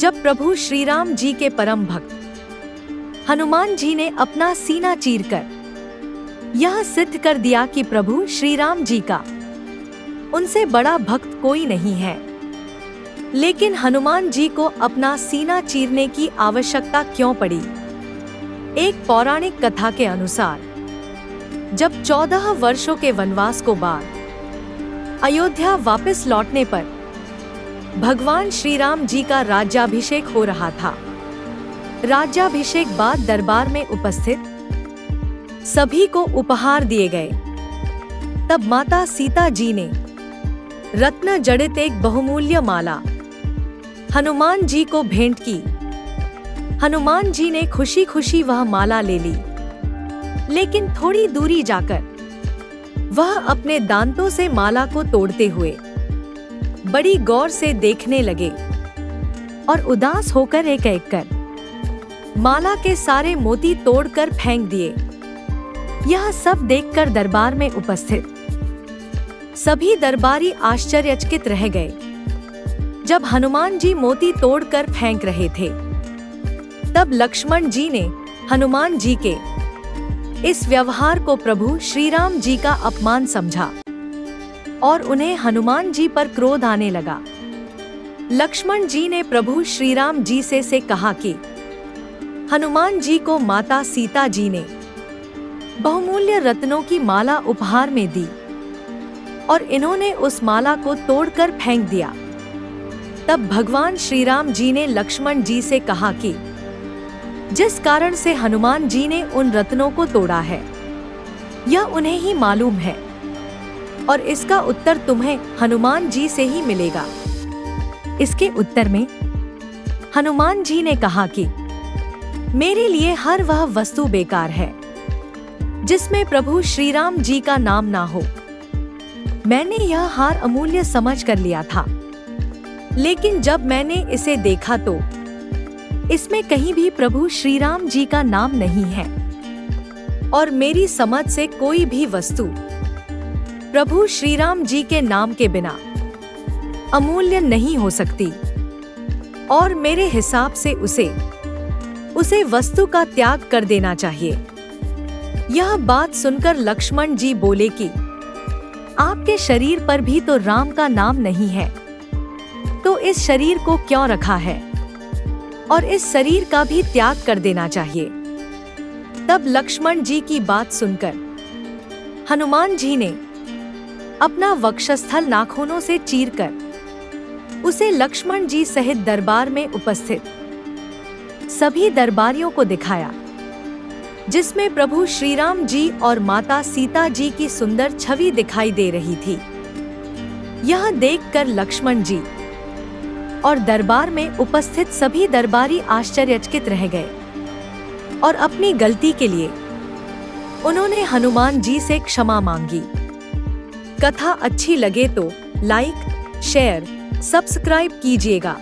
जब प्रभु श्री राम जी के परम भक्त हनुमान जी ने अपना सीना चीरकर यह सिद्ध कर दिया कि प्रभु श्री राम जी का उनसे बड़ा भक्त कोई नहीं है, लेकिन हनुमान जी को अपना सीना चीरने की आवश्यकता क्यों पड़ी? एक पौराणिक कथा के अनुसार जब 14 वर्षों के वनवास को बाद अयोध्या वापस लौटने पर भगवान श्री राम जी का राज्याभिषेक हो रहा था। राज्याभिषेक बाद दरबार में उपस्थित सभी को उपहार दिए गए। तब माता सीता जी ने रत्न जड़ित एक बहुमूल्य माला हनुमान जी को भेंट की। हनुमान जी ने खुशी खुशी वह माला ले ली, लेकिन थोड़ी दूरी जाकर वह अपने दांतों से माला को तोड़ते हुए बड़ी गौर से देखने लगे और उदास होकर एक एक कर माला के सारे मोती तोड़कर फेंक दिए। यह सब देखकर दरबार में उपस्थित सभी दरबारी आश्चर्यचकित रह गए। जब हनुमान जी मोती तोड़कर फेंक रहे थे, तब लक्ष्मण जी ने हनुमान जी के इस व्यवहार को प्रभु श्री राम जी का अपमान समझा और उन्हें हनुमान जी पर क्रोध आने लगा। लक्ष्मण जी ने प्रभु श्री राम जी से कहा कि हनुमान जी को माता सीता जी ने बहुमूल्य रत्नों की माला उपहार में दी और इन्होंने उस माला को तोड़कर फेंक दिया। तब भगवान श्री राम जी ने लक्ष्मण जी से कहा कि जिस कारण से हनुमान जी ने उन रत्नों को तोड़ा है, यह उन्हें ही मालूम है और इसका उत्तर तुम्हें हनुमान जी से ही मिलेगा। इसके उत्तर में हनुमान जी ने कहा कि मेरे लिए हर वह वस्तु बेकार है जिसमें प्रभु श्री राम जी का नाम ना हो। मैंने यह हार अमूल्य समझ कर लिया था, लेकिन जब मैंने इसे देखा तो इसमें कहीं भी प्रभु श्री राम जी का नाम नहीं है और मेरी समझ से कोई भी वस्तु प्रभु श्री राम जी के नाम के बिना अमूल्य नहीं हो सकती और मेरे हिसाब से उसे वस्तु का त्याग कर देना चाहिए। यह बात सुनकर लक्ष्मण जी बोले कि आपके शरीर पर भी तो राम का नाम नहीं है, तो इस शरीर को क्यों रखा है और इस शरीर का भी त्याग कर देना चाहिए। तब लक्ष्मण जी की बात सुनकर हनुमान जी ने अपना वक्षस्थल नाखूनों से चीरकर उसे लक्ष्मण जी सहित दरबार में उपस्थित सभी दरबारियों को दिखाया, जिसमें प्रभु श्री राम जी और माता सीता जी की सुंदर छवि दिखाई दे रही थी। यह देखकर लक्ष्मण जी और दरबार में उपस्थित सभी दरबारी आश्चर्यचकित रह गए और अपनी गलती के लिए उन्होंने हनुमान जी से क्षमा मांगी। कथा अच्छी लगे तो लाइक, शेयर, सब्सक्राइब कीजिएगा।